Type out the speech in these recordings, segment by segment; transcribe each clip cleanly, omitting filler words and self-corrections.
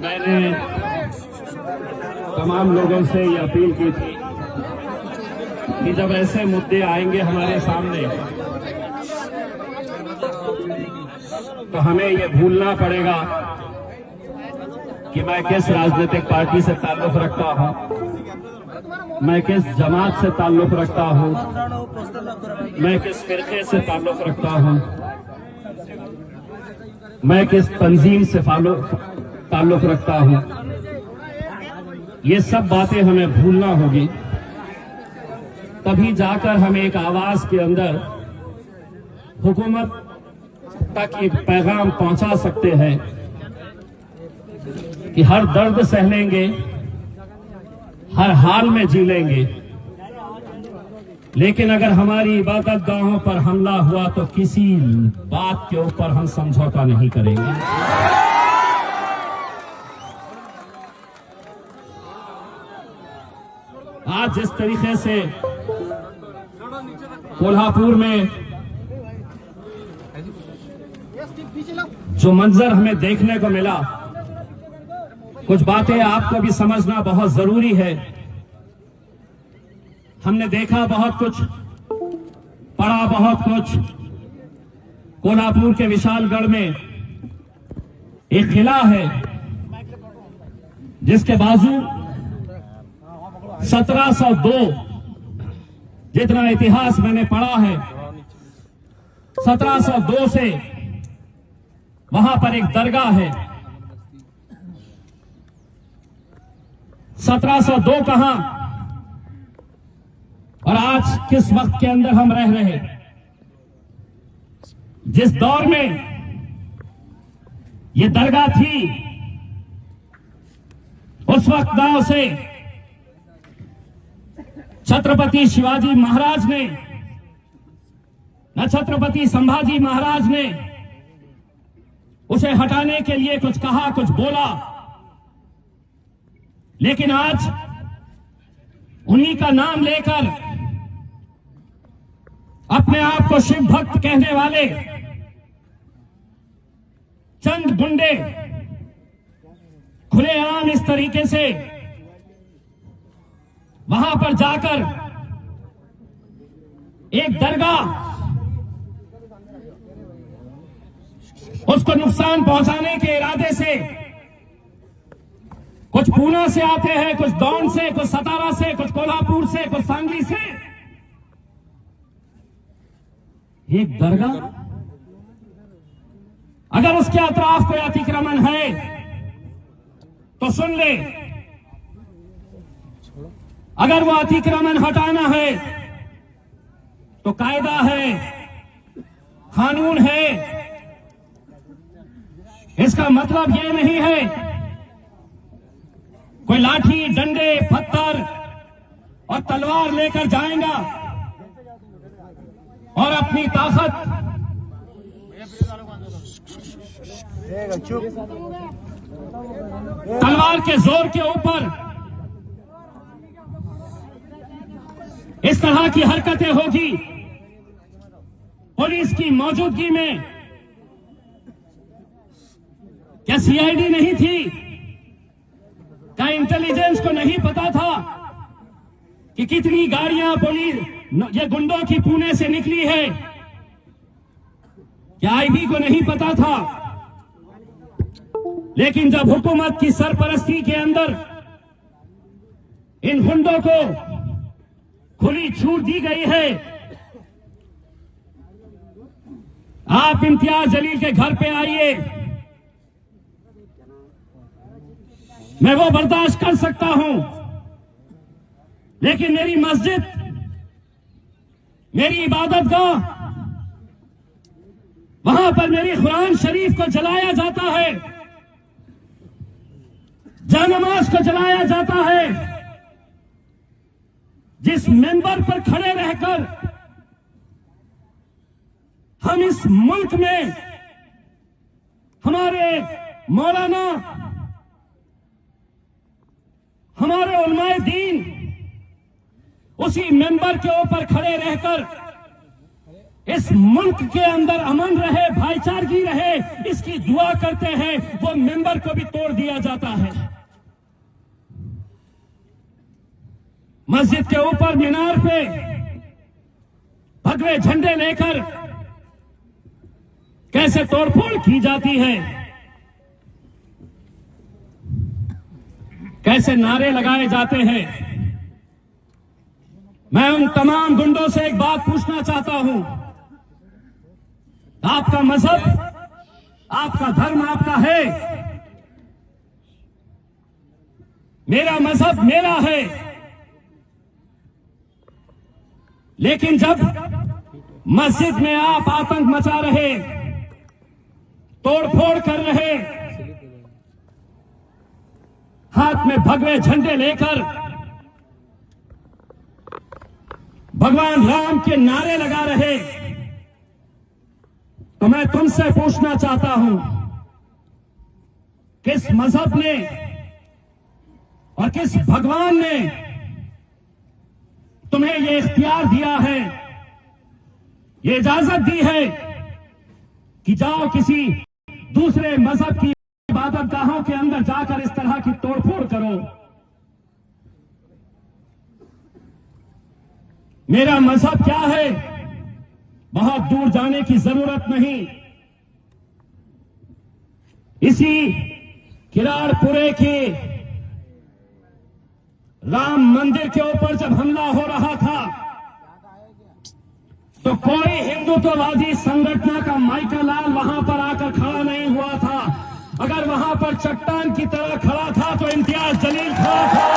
मैंने तमाम लोगों से ये अपील की थी कि जब ऐसे मुद्दे आएंगे हमारे सामने तो हमें ये भूलना पड़ेगा कि मैं किस राजनीतिक पार्टी से ताल्लुक रखता हूं, मैं किस जमात से ताल्लुक रखता हूं, मैं किस फिरके से ताल्लुक रखता हूं, मैं किस तंजीम से ताल्लुक रखता हूं। ये सब बातें हमें भूलना होगी, तभी जाकर हम एक आवाज के अंदर हुकूमत तक एक पैगाम पहुंचा सकते हैं कि हर दर्द सह लेंगे, हर हाल में जी लेंगे, लेकिन अगर हमारी इबादत गाहों पर हमला हुआ तो किसी बात के ऊपर हम समझौता नहीं करेंगे। आज जिस तरीके से कोल्हापुर में जो मंजर हमें देखने को मिला, कुछ बातें आपको भी समझना बहुत जरूरी है। हमने देखा बहुत कुछ, पढ़ा बहुत कुछ। कोल्हापुर के विशालगढ़ में एक किला है जिसके बाजू 1702, जितना इतिहास मैंने पढ़ा है, 1702 से वहां पर एक दरगाह है। 1702 कहां और आज किस वक्त के अंदर हम रह रहे हैं। जिस दौर में ये दरगाह थी, उस वक्त गांव से छत्रपति शिवाजी महाराज ने न छत्रपति संभाजी महाराज ने उसे हटाने के लिए कुछ कहा, कुछ बोला, लेकिन आज उन्हीं का नाम लेकर अपने आप को शिव भक्त कहने वाले चंद गुंडे खुलेआम इस तरीके से वहां पर जाकर एक दरगाह, उसको नुकसान पहुंचाने के इरादे से, कुछ पूना से आते हैं, कुछ दौंड से, कुछ सतारा से, कुछ कोल्हापुर से, कुछ सांगली से, एक दरगाह, अगर उसके अतराफ कोई अतिक्रमण है तो सुन ले, अगर वो अतिक्रमण हटाना है तो कायदा है, कानून है। इसका मतलब ये नहीं है कोई लाठी, डंडे, पत्थर और तलवार लेकर जाएगा और अपनी ताकत तलवार के जोर के ऊपर इस तरह की हरकतें होगी। पुलिस की मौजूदगी में क्या सीआईडी नहीं थी? क्या इंटेलिजेंस को नहीं पता था कि कितनी गाड़ियां पुलिस ये गुंडों की पुणे से निकली है? क्या आईबी को नहीं पता था? लेकिन जब हुकूमत की सरपरस्ती के अंदर इन गुंडों को खुली छूट दी गई है, आप इम्तियाज जलील के घर पे आइए, मैं वो बर्दाश्त कर सकता हूं, लेकिन मेरी मस्जिद, मेरी इबादत गाह, वहां पर मेरी कुरान शरीफ को जलाया जाता है, जानमाज को जलाया जाता है। जिस मेंबर पर खड़े रहकर हम इस मुल्क में हमारे मौलाना, हमारे उलमाए दीन उसी मेंबर के ऊपर खड़े रहकर इस मुल्क के अंदर अमन रहे, भाईचारगी रहे, इसकी दुआ करते हैं। वो मेंबर को भी तोड़ दिया जाता है। मस्जिद के ऊपर मीनार पे भगवे झंडे लेकर कैसे तोड़फोड़ की जाती है, कैसे नारे लगाए जाते हैं। मैं उन तमाम गुंडों से एक बात पूछना चाहता हूं। आपका मजहब, आपका धर्म आपका है, मेरा मजहब मेरा है। लेकिन जब मस्जिद में आप आतंक मचा रहे, तोड़फोड़ कर रहे, हाथ में भगवे झंडे लेकर भगवान राम के नारे लगा रहे, तो मैं तुमसे पूछना चाहता हूं, किस मजहब ने और किस भगवान ने तुम्हें यह इख्तियार दिया है, ये इजाजत दी है कि जाओ किसी दूसरे मजहब की इबादतगाहों के अंदर जाकर इस तरह की तोड़फोड़ करो। मेरा मजहब क्या है, बहुत दूर जाने की जरूरत नहीं। इसी किराड़पुरे के राम मंदिर के ऊपर जब हमला हो रहा था, तो कोई हिंदुत्ववादी संगठन का माइकल लाल वहां पर आकर खड़ा नहीं हुआ था। अगर वहां पर चट्टान की तरह खड़ा था तो इम्तियाज जलील खड़ा था।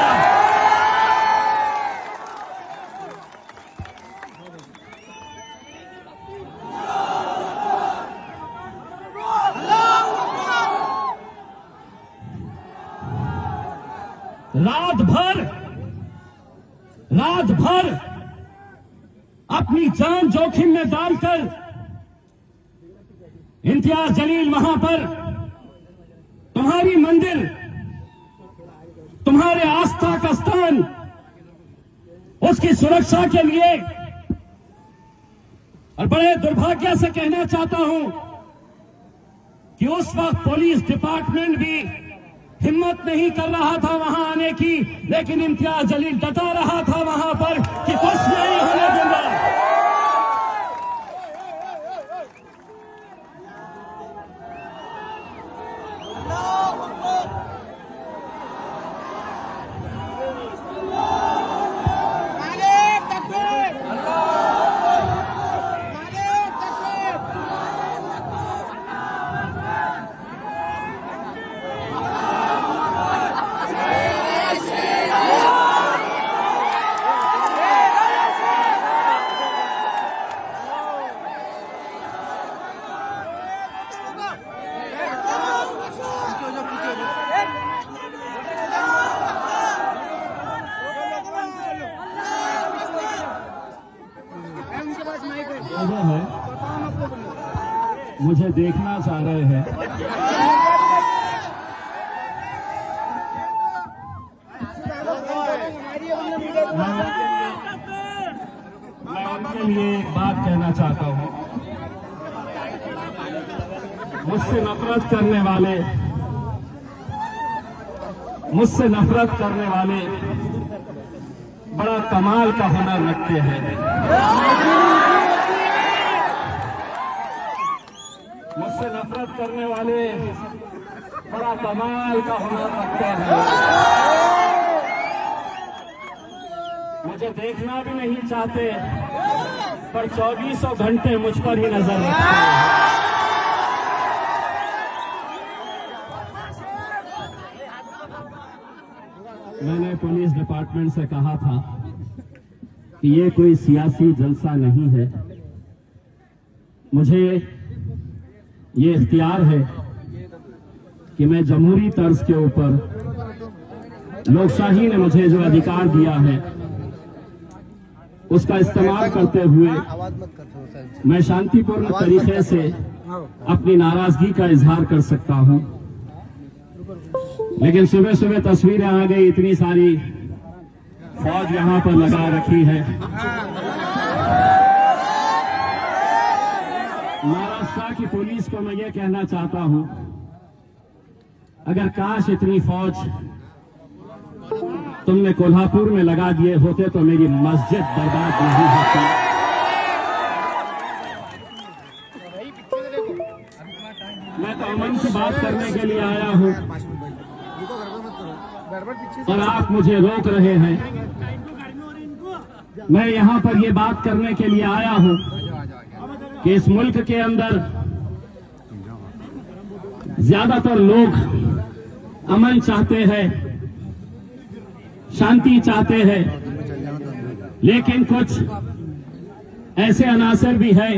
रात भर अपनी जान जोखिम में डालकर इम्तियाज जलील वहां पर तुम्हारी मंदिर, तुम्हारे आस्था का स्थान, उसकी सुरक्षा के लिए, और बड़े दुर्भाग्य से कहना चाहता हूं कि उस वक्त पुलिस डिपार्टमेंट भी हिम्मत नहीं कर रहा था वहां आने की, लेकिन इम्तियाज जलील डटा रहा था वहां पर कि कुछ नहीं होने दूंगा। है, मुझे देखना चाह रहे हैं। मैं उनके लिए एक बात कहना चाहता हूं। मुझसे नफरत करने वाले बड़ा कमाल का हुनर रखते हैं। मुझसे नफरत करने वाले बड़ा कमाल का हुनर रखते हैं। मुझे देखना भी नहीं चाहते, पर 2400 घंटे मुझ पर ही नजर रखते हैं। मैंने पुलिस डिपार्टमेंट से कहा था कि ये कोई सियासी जलसा नहीं है। मुझे ये इख्तियार है कि मैं जमहूरी तर्ज के ऊपर, लोकशाही ने मुझे जो अधिकार दिया है उसका इस्तेमाल करते हुए मैं शांतिपूर्ण तरीके से अपनी नाराजगी का इजहार कर सकता हूं। लेकिन सुबह सुबह तस्वीरें आ गई, इतनी सारी फौज यहां पर लगा रखी है। महाराष्ट्र की पुलिस को मैं ये कहना चाहता हूं, अगर काश इतनी फौज तुमने कोल्हापुर में लगा दिए होते तो मेरी मस्जिद बर्बाद नहीं होती। मैं तो अमन से बात करने के लिए आया हूं और आप मुझे रोक रहे हैं। मैं यहां पर ये बात करने के लिए आया हूं कि इस मुल्क के अंदर ज्यादातर लोग अमन चाहते हैं, शांति चाहते हैं, लेकिन कुछ ऐसे अनासर भी हैं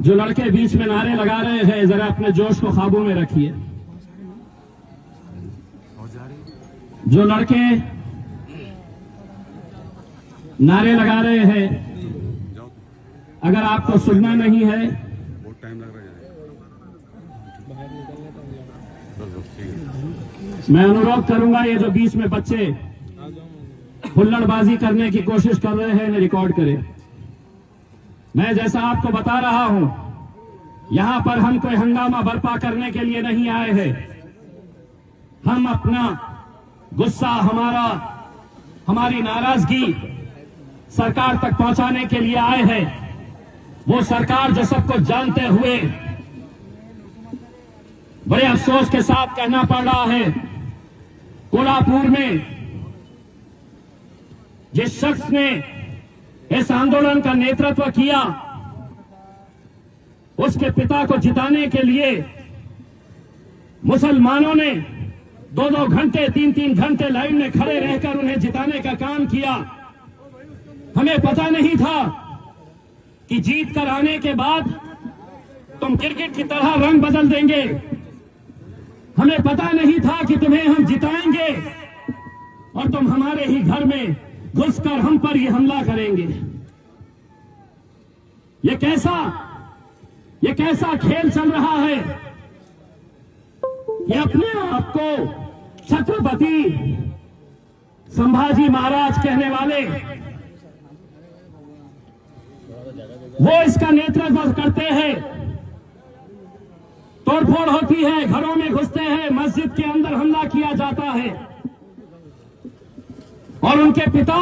जो लड़के बीच में नारे लगा रहे हैं। जरा अपने जोश को काबू में रखिए। जो लड़के नारे लगा रहे हैं, अगर आपको सुनना नहीं है बहुत टाइम लग रहा है। मैं अनुरोध करूंगा, ये जो बीच में बच्चे हुल्लड़बाजी करने की कोशिश कर रहे हैं इन्हें रिकॉर्ड करें। मैं जैसा आपको बता रहा हूं, यहां पर हम कोई हंगामा बर्पा करने के लिए नहीं आए हैं। हम अपना गुस्सा, हमारी नाराजगी सरकार तक पहुंचाने के लिए आए हैं। वो सरकार जो सबको जानते हुए बड़े अफसोस के साथ कहना पड़ रहा है, कोल्हापुर में जिस शख्स ने इस आंदोलन का नेतृत्व किया, उसके पिता को जिताने के लिए मुसलमानों ने 2-2 घंटे 3-3 घंटे लाइन में खड़े रहकर उन्हें जिताने का काम किया। हमें पता नहीं था कि जीत कर आने के बाद तुम क्रिकेट की तरह रंग बदल देंगे। हमें पता नहीं था कि तुम्हें हम जिताएंगे और तुम हमारे ही घर में घुसकर हम पर ही हमला करेंगे। ये कैसा खेल चल रहा है? ये अपने आप को छत्रपति संभाजी महाराज कहने वाले वो इसका नेतृत्व करते हैं। तोड़फोड़ होती है, घरों में घुसते हैं, मस्जिद के अंदर हमला किया जाता है और उनके पिता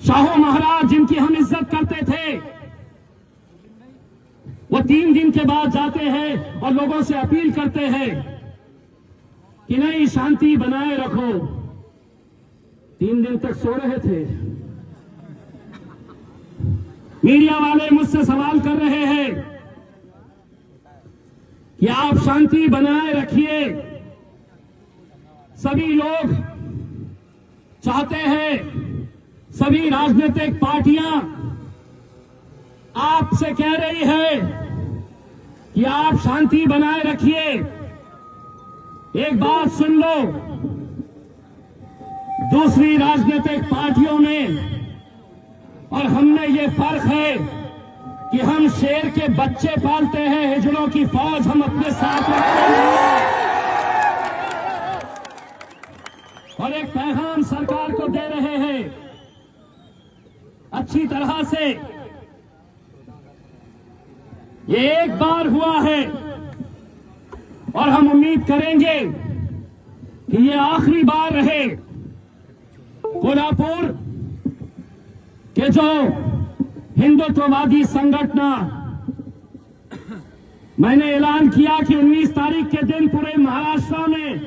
शाहू महाराज, जिनकी हम इज्जत करते थे, वो 3 दिन के बाद जाते हैं और लोगों से अपील करते हैं कि नहीं, शांति बनाए रखो। 3 दिन तक सो रहे थे। मीडिया वाले मुझसे सवाल कर रहे हैं कि आप शांति बनाए रखिए। सभी लोग चाहते हैं, सभी राजनीतिक पार्टियां आपसे कह रही है कि आप शांति बनाए रखिए। एक बात सुन लो, दूसरी राजनीतिक पार्टियों में और हमने ये फर्क है कि हम शेर के बच्चे पालते हैं, हिजड़ों की फौज हम अपने साथ रखते हैं। और एक पैगाम सरकार को दे रहे हैं अच्छी तरह से। ये एक बार हुआ है और हम उम्मीद करेंगे कि ये आखिरी बार रहे। कोल्हापुर के जो हिंदुत्ववादी संगठन, मैंने ऐलान किया कि 19 तारीख के दिन पूरे महाराष्ट्र में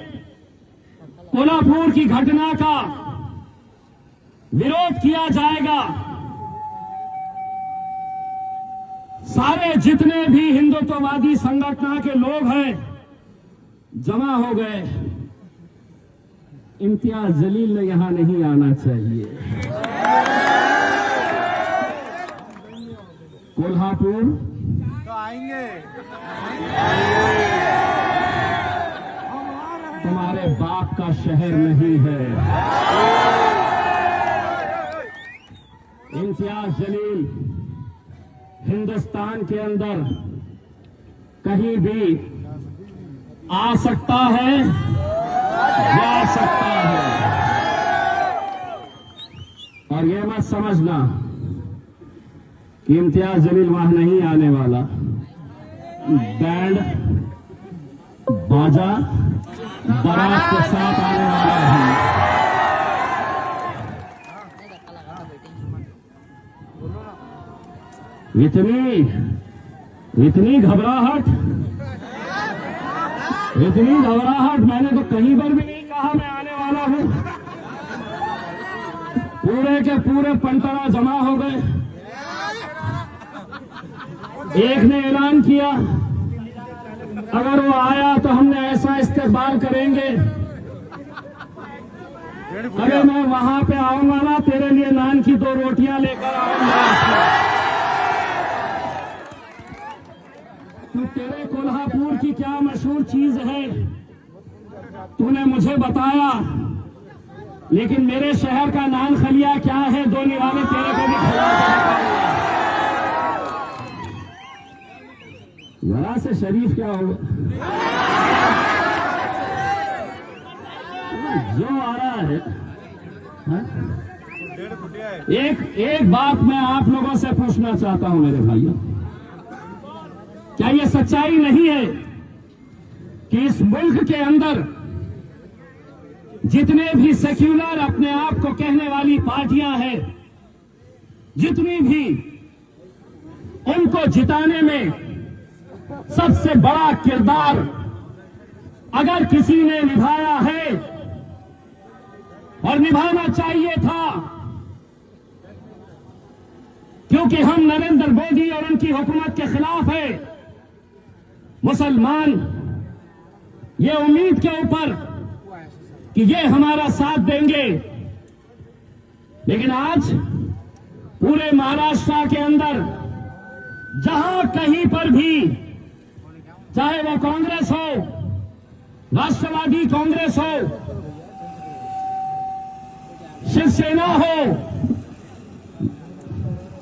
कोल्हापुर की घटना का विरोध किया जाएगा। सारे जितने भी हिंदुत्ववादी संगठन के लोग हैं जमा हो गए। इम्तियाज जलील ने यहां नहीं आना चाहिए। कोल्हापुर तो आएंगे। तुम्हारे बाप का शहर नहीं है। इम्तियाज जलील हिंदुस्तान के अंदर कहीं भी आ सकता है, जा सकता है। और ये मत समझना कि इम्तियाज जलील वहां नहीं आने वाला। बैंड बाजा बारात के साथ आने वाला है। इतनी घबराहट मैंने तो कहीं पर भी नहीं कहा मैं आने वाला हूं। पूरे के पूरे पंतरा जमा हो गए। एक ने ऐलान किया अगर वो आया तो हमने ऐसा इस्तेमाल करेंगे, अगर मैं वहां पे आऊंगा ना तेरे लिए नान की 2 रोटियां लेकर आऊंगा। तो तेरे कोल्हापुर की क्या मशहूर चीज है तूने मुझे बताया, लेकिन मेरे शहर का नान खलिया क्या है 2 निवाले तेरे को भी खिला कर। जरा से शरीफ क्या होगा जो आ रहा है, एक बात मैं आप लोगों से पूछना चाहता हूं मेरे भाइयों, क्या यह सच्चाई नहीं है कि इस मुल्क के अंदर जितने भी सेक्युलर अपने आप को कहने वाली पार्टियां हैं, जितनी भी, उनको जिताने में सबसे बड़ा किरदार अगर किसी ने निभाया है और निभाना चाहिए था, क्योंकि हम नरेंद्र मोदी और उनकी हुकूमत के खिलाफ है, मुसलमान ये उम्मीद के ऊपर कि ये हमारा साथ देंगे, लेकिन आज पूरे महाराष्ट्र के अंदर जहां कहीं पर भी, चाहे वो कांग्रेस हो, राष्ट्रवादी कांग्रेस हो, शिवसेना हो,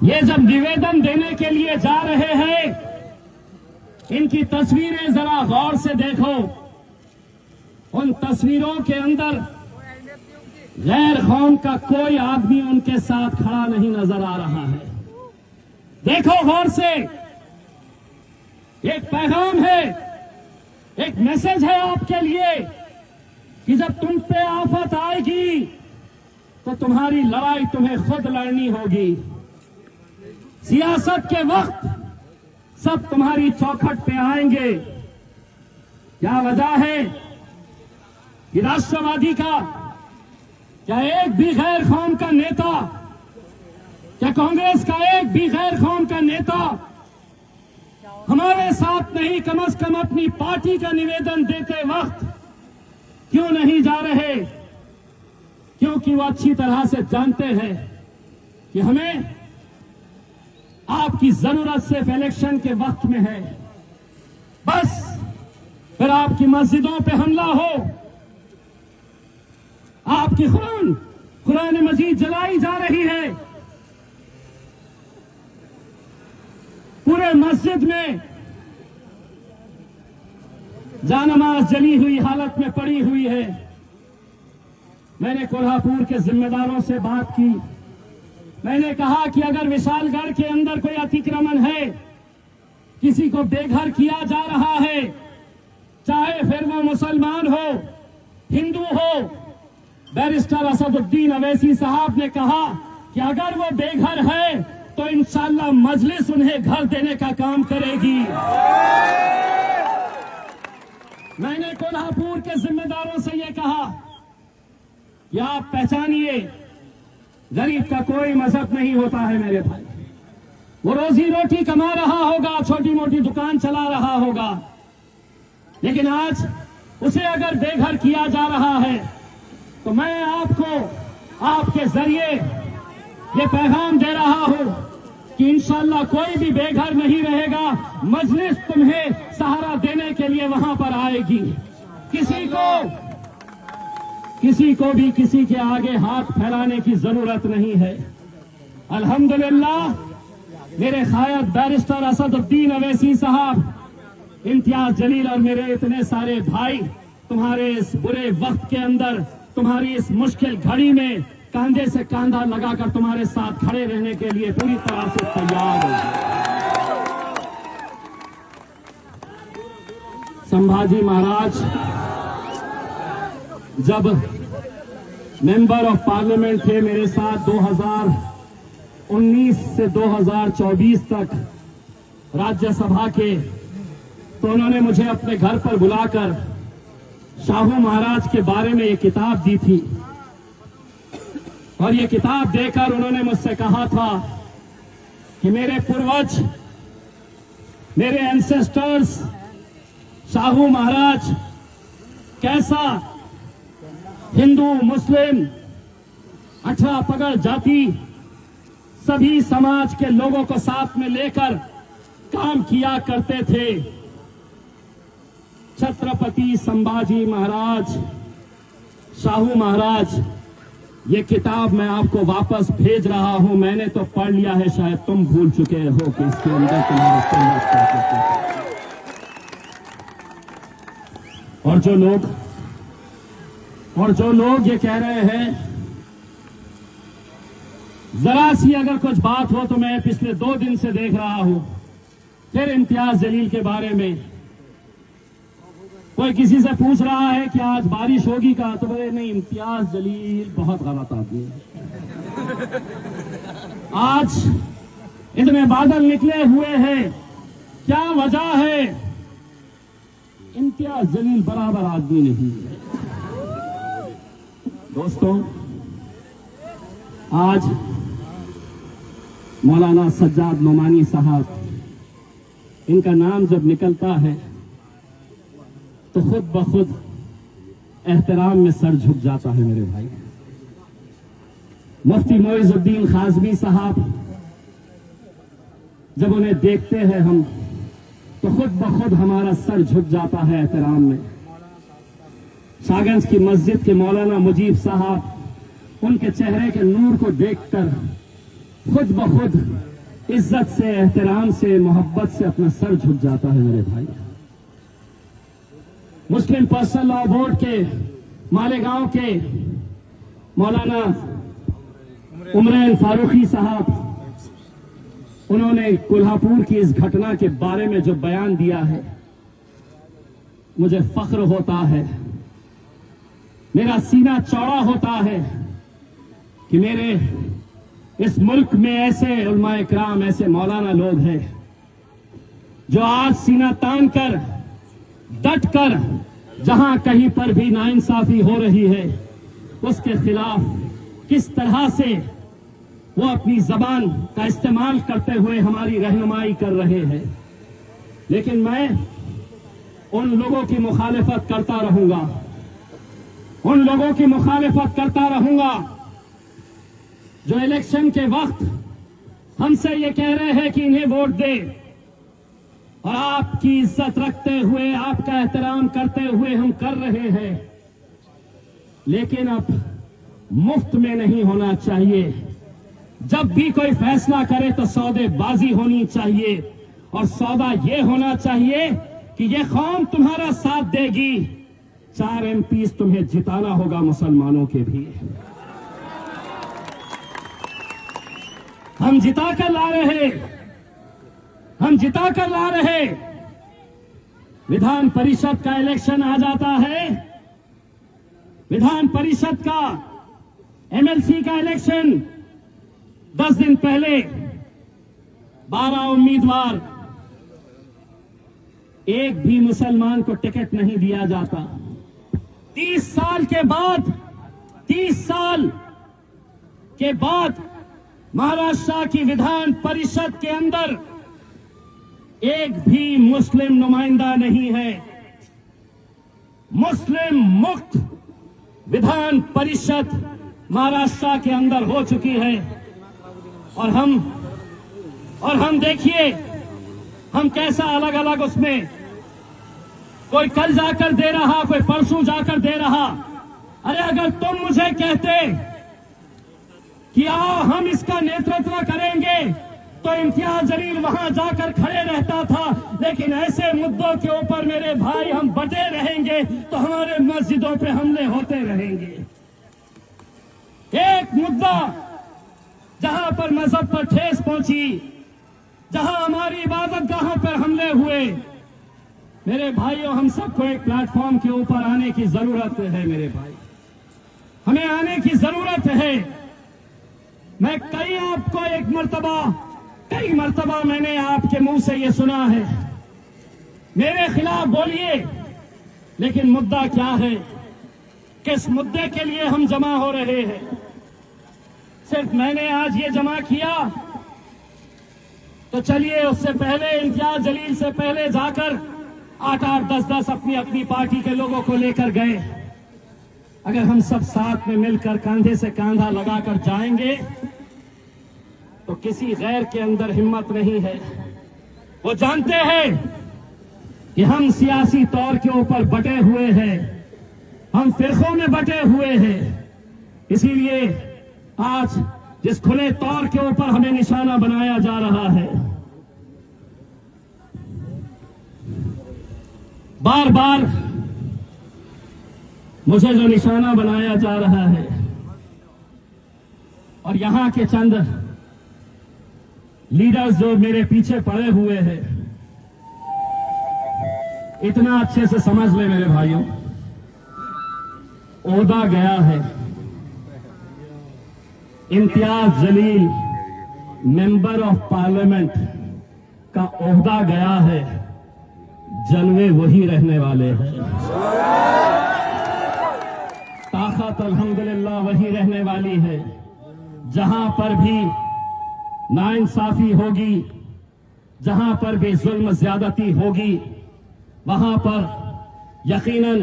ये जब निवेदन देने के लिए जा रहे हैं, इनकी तस्वीरें जरा गौर से देखो। उन तस्वीरों के अंदर गैर कौम का कोई आदमी उनके साथ खड़ा नहीं नजर आ रहा है। देखो गौर से, एक पैगाम है, एक मैसेज है आपके लिए कि जब तुम पे आफत आएगी तो तुम्हारी लड़ाई तुम्हें खुद लड़नी होगी। सियासत के वक्त सब तुम्हारी चौखट पे आएंगे। क्या वजह है कि राष्ट्रवादी का क्या एक भी गैर कौम का नेता, क्या कांग्रेस का एक भी गैर कौम का नेता हमारे साथ नहीं, कम से कम अपनी पार्टी का निवेदन देते वक्त क्यों नहीं जा रहे? क्योंकि वो अच्छी तरह से जानते हैं कि हमें आपकी जरूरत सिर्फ इलेक्शन के वक्त में है। बस फिर आपकी मस्जिदों पे हमला हो, आपकी कुरान मजीद जलाई जा रही है, पूरे मस्जिद में जानमाज जली हुई हालत में पड़ी हुई है। मैंने कोल्हापुर के जिम्मेदारों से बात की। मैंने कहा कि अगर विशालगढ़ के अंदर कोई अतिक्रमण है, किसी को बेघर किया जा रहा है, चाहे फिर वो मुसलमान हो, हिंदू हो, बैरिस्टर असदुद्दीन अवैसी साहब ने कहा कि अगर वो बेघर है तो इंशाअल्लाह मजलिस उन्हें घर देने का काम करेगी। मैंने कोल्हापुर के जिम्मेदारों से यह कहा कि आप पहचानिए, गरीब का कोई मजहब नहीं होता है मेरे भाई। वो रोजी रोटी कमा रहा होगा, छोटी मोटी दुकान चला रहा होगा, लेकिन आज उसे अगर बेघर किया जा रहा है तो मैं आपको आपके जरिए ये पैगाम दे रहा हूं कि इंशाअल्लाह कोई भी बेघर नहीं रहेगा। मजलिस तुम्हें सहारा देने के लिए वहां पर आएगी। किसी को भी किसी के आगे हाथ फैलाने की जरूरत नहीं है। अल्हम्दुलिल्लाह मेरे कायद बैरिस्टर असदुद्दीन अवैसी साहब, इम्तियाज जलील और मेरे इतने सारे भाई तुम्हारे इस बुरे वक्त के अंदर, तुम्हारी इस मुश्किल घड़ी में कंधे से कंधा लगाकर तुम्हारे साथ खड़े रहने के लिए पूरी तरह से तैयार हो। संभाजी महाराज जब मेंबर ऑफ पार्लियामेंट थे मेरे साथ 2019 से 2024 तक राज्यसभा के, तो उन्होंने मुझे अपने घर पर बुलाकर शाहू महाराज के बारे में ये किताब दी थी और ये किताब देकर उन्होंने मुझसे कहा था कि मेरे पूर्वज, मेरे एंसेस्टर्स शाहू महाराज कैसा हिंदू, मुस्लिम, 18 पगड़ जाति सभी समाज के लोगों को साथ में लेकर काम किया करते थे। छत्रपति संभाजी महाराज, शाहू महाराज, ये किताब मैं आपको वापस भेज रहा हूं। मैंने तो पढ़ लिया है, शायद तुम भूल चुके हो कि इसके अंदर तुम्हारे संघर्ष क्या थे। और जो लोग ये कह रहे हैं, जरा सी अगर कुछ बात हो तो मैं पिछले 2 दिन से देख रहा हूं, फिर इम्तियाज जलील के बारे में कोई किसी से पूछ रहा है कि आज बारिश होगी का, तो बोले नहीं, इम्तियाज जलील बहुत गलत आदमी है। आज इतने बादल निकले हुए हैं, क्या वजह है? इम्तियाज जलील बराबर आदमी नहीं है। दोस्तों, आज मौलाना सज्जाद नोमानी साहब, इनका नाम जब निकलता है तो खुद ब खुद एहतराम में सर झुक जाता है मेरे भाई। मुफ्ती मोइजुद्दीन खाजमी साहब, जब उन्हें देखते हैं हम तो खुद ब खुद हमारा सर झुक जाता है एहतराम में। शाहगंज की मस्जिद के मौलाना मुजीब साहब, उनके चेहरे के नूर को देखकर खुद ब खुद इज्जत से, एहतराम से, मोहब्बत से अपना सर झुक जाता है मेरे भाई। मुस्लिम पर्सनल लॉ बोर्ड के मालेगांव के मौलाना उमरैन फारूकी साहब, उन्होंने कोल्हापुर की इस घटना के बारे में जो बयान दिया है, मुझे फख्र होता है, मेरा सीना चौड़ा होता है कि मेरे इस मुल्क में ऐसे उलमा इकराम, ऐसे मौलाना लोग हैं जो आज सीना तान कर, डट कर, जहां कहीं पर भी नाइंसाफी हो रही है उसके खिलाफ किस तरह से वो अपनी जबान का इस्तेमाल करते हुए हमारी रहनुमाई कर रहे हैं। लेकिन मैं उन लोगों की मुखालिफत करता रहूंगा, उन लोगों की मुखालिफत करता रहूंगा जो इलेक्शन के वक्त हमसे ये कह रहे हैं कि इन्हें वोट दे, और आपकी इज्जत रखते हुए, आपका एहतराम करते हुए हम कर रहे हैं। लेकिन अब मुफ्त में नहीं होना चाहिए। जब भी कोई फैसला करे तो सौदेबाजी होनी चाहिए, और सौदा ये होना चाहिए कि ये कौम तुम्हारा साथ देगी। 4 एमपीज तुम्हें जिताना होगा, मुसलमानों के भी। हम जिता कर ला रहे, हम जिता कर ला रहे। विधान परिषद का इलेक्शन आ जाता है, विधान परिषद का, एमएलसी का इलेक्शन 10 दिन पहले 12 उम्मीदवार, एक भी मुसलमान को टिकट नहीं दिया जाता। 30 साल के बाद, 30 साल के बाद महाराष्ट्र की विधान परिषद के अंदर एक भी मुस्लिम नुमाइंदा नहीं है। मुस्लिम मुक्त विधान परिषद महाराष्ट्र के अंदर हो चुकी है। और हम देखिए, हम कैसा अलग अलग उसमें, कोई कल जाकर दे रहा, कोई परसों जाकर दे रहा। अरे अगर तुम मुझे कहते कि आओ हम इसका नेतृत्व करेंगे, तो इम्तियाज जलील वहां जाकर खड़े रहता था। लेकिन ऐसे मुद्दों के ऊपर मेरे भाई हम बटे रहेंगे तो हमारे मस्जिदों पे हमले होते रहेंगे। एक मुद्दा जहां पर मजहब पर ठेस पहुंची, जहां हमारी इबादत गाहों पर हमले हुए, मेरे भाइयों, हम सबको एक प्लेटफॉर्म के ऊपर आने की जरूरत है। मेरे भाई, हमें आने की जरूरत है। मैं कई मर्तबा मैंने आपके मुंह से ये सुना है, मेरे खिलाफ बोलिए, लेकिन मुद्दा क्या है? किस मुद्दे के लिए हम जमा हो रहे हैं? सिर्फ मैंने आज ये जमा किया तो चलिए, उससे पहले इम्तियाज जलील से पहले जाकर 8-8, 10-10 अपनी अपनी पार्टी के लोगों को लेकर गए। अगर हम सब साथ में मिलकर कांधे से कांधा लगाकर जाएंगे तो किसी गैर के अंदर हिम्मत नहीं है। वो जानते हैं कि हम सियासी तौर के ऊपर बटे हुए हैं, हम फिरकों में बटे हुए हैं। इसीलिए आज जिस खुले तौर के ऊपर हमें निशाना बनाया जा रहा है, बार बार मुझे जो निशाना बनाया जा रहा है, और यहां के चंद लीडर्स जो मेरे पीछे पड़े हुए हैं, इतना अच्छे से समझ ले मेरे भाइयों, ओहदा गया है, Imtiaz Jaleel member of parliament का ओहदा गया है, जलवे वही रहने वाले हैं, ताकत अल्हम्दुलिल्लाह वही रहने वाली है। जहां पर भी नाइंसाफी होगी, जहां पर भी जुल्म ज्यादती होगी, वहां पर यकीनन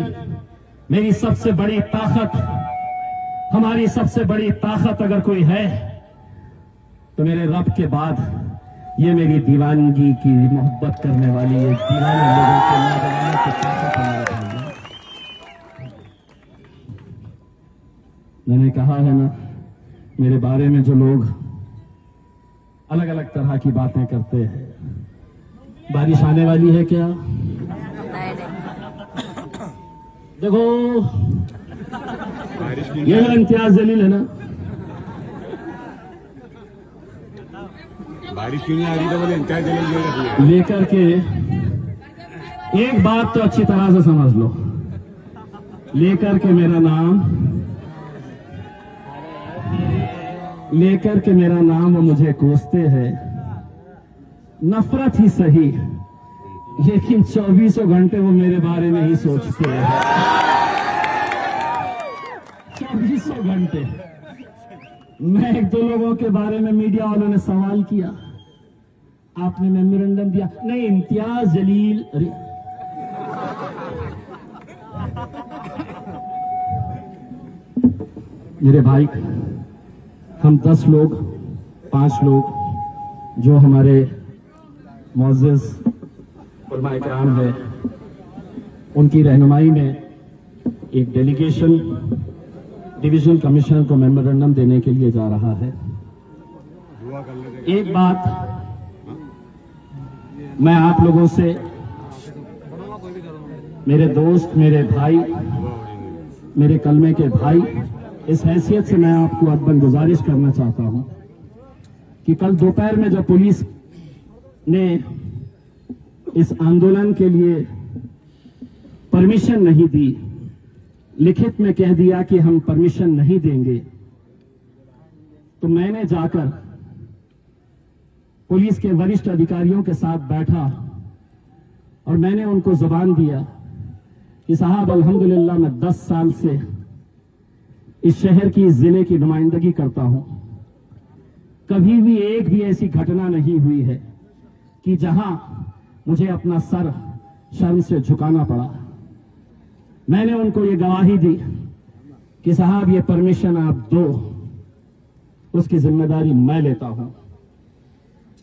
मेरी सबसे बड़ी ताकत, हमारी सबसे बड़ी ताकत अगर कोई है तो मेरे रब के बाद ये मेरी दीवानगी की मोहब्बत करने वाली है, दीवाने लोगों को ना बनाने की ताकत हमारे भाई। मैंने कहा है ना, मेरे बारे में जो लोग अलग अलग तरह की बातें करते हैं, बारिश आने वाली है क्या? देखो, ये मेरा इम्तियाज जलील है ना, बारिश क्यों नहीं आ रही? तो बोले इम्तियाज जलील लेकर के एक बात तो अच्छी तरह से समझ लो, लेकर के मेरा नाम वो मुझे कोसते हैं, नफरत ही सही, लेकिन 24 घंटे वो मेरे बारे में ही सोचते हैं। 24 घंटे। मैं 1-2 लोगों के बारे में मीडिया वालों ने सवाल किया, आपने मेमोरेंडम दिया, नहीं इम्तियाज जलील, अरे मेरे भाई, हम 10 लोग, 5 लोग जो हमारे मुअज़्ज़िज़ उलमा इकराम है, उनकी रहनुमाई में एक डेलीगेशन डिवीजनल कमिश्नर को मेमोरेंडम देने के लिए जा रहा है। एक बात मैं आप लोगों से, मेरे दोस्त, मेरे भाई, मेरे कलमे के भाई, इस हैसियत से मैं आपको अदबन गुजारिश करना चाहता हूं कि कल दोपहर में जब पुलिस ने इस आंदोलन के लिए परमिशन नहीं दी, लिखित में कह दिया कि हम परमिशन नहीं देंगे, तो मैंने जाकर पुलिस के वरिष्ठ अधिकारियों के साथ बैठा और मैंने उनको जुबान दिया कि साहब, अल्हम्दुलिल्लाह मैं 10 साल से इस शहर की, इस जिले की नुमाइंदगी करता हूं, कभी भी एक भी ऐसी घटना नहीं हुई है कि जहां मुझे अपना सर शर्म से झुकाना पड़ा। मैंने उनको ये गवाही दी कि साहब ये परमिशन आप दो, उसकी जिम्मेदारी मैं लेता हूं,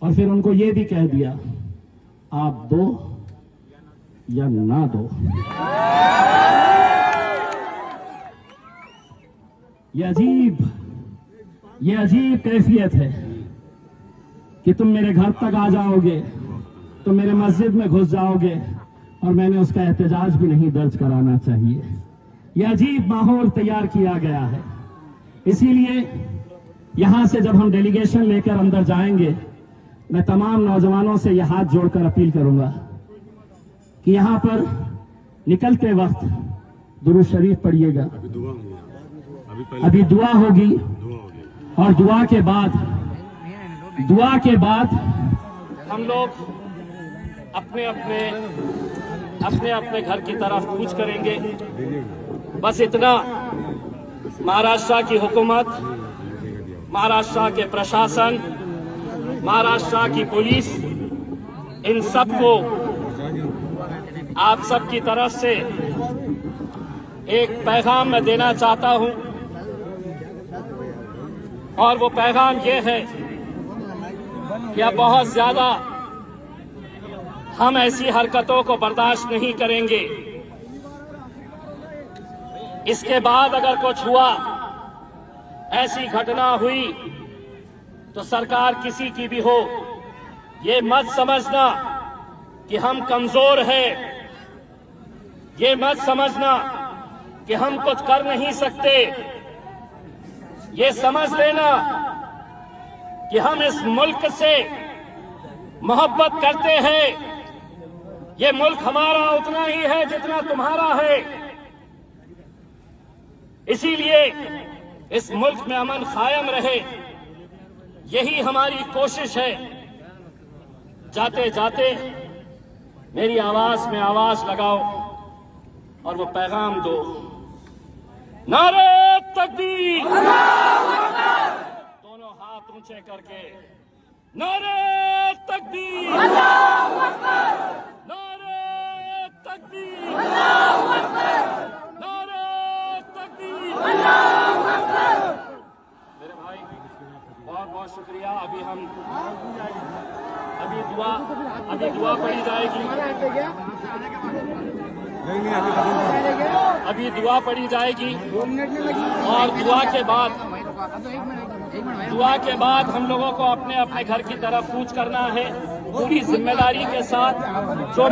और फिर उनको ये भी कह दिया आप दो या ना दो। ये अजीब कैफियत है कि तुम मेरे घर तक आ जाओगे, तुम मेरे मस्जिद में घुस जाओगे और मैंने उसका एहतजाज भी नहीं दर्ज कराना चाहिए। यह अजीब माहौल तैयार किया गया है। इसीलिए यहां से जब हम डेलीगेशन लेकर अंदर जाएंगे, मैं तमाम नौजवानों से यह हाथ जोड़कर अपील करूंगा कि यहां पर निकलते वक्त दुरूद शरीफ पढ़िएगा। अभी दुआ होगी, अभी दुआ होगी दुआ होगी। और दुआ के बाद हम लोग अपने अपने घर की तरफ कूच करेंगे। बस इतना, महाराष्ट्र की हुकूमत, महाराष्ट्र के प्रशासन, महाराष्ट्र की पुलिस, इन सबको आप सब की तरफ से एक पैगाम मैं देना चाहता हूं, और वो पैगाम ये है कि अब बहुत ज्यादा हम ऐसी हरकतों को बर्दाश्त नहीं करेंगे। इसके बाद अगर कुछ हुआ, ऐसी घटना हुई, तो सरकार किसी की भी हो, ये मत समझना कि हम कमजोर हैं, ये मत समझना कि हम कुछ कर नहीं सकते। ये समझ लेना कि हम इस मुल्क से मोहब्बत करते हैं। ये मुल्क हमारा उतना ही है जितना तुम्हारा है। इसीलिए इस मुल्क में अमन कायम रहे, यही हमारी कोशिश है। जाते जाते मेरी आवाज में आवाज लगाओ और वो पैगाम दो, नारे तकबीर, दोनों हाथ ऊंचे करके, नारे तकबीर, नारे तकबीर, नारे तकबीर। मेरे भाई बहुत बहुत शुक्रिया। अभी दुआ पढ़ी जाएगी, अभी दुआ पढ़ी जाएगी, और दुआ के बाद हम लोगों को अपने अपने घर की तरफ कूच करना है पूरी जिम्मेदारी के साथ। जो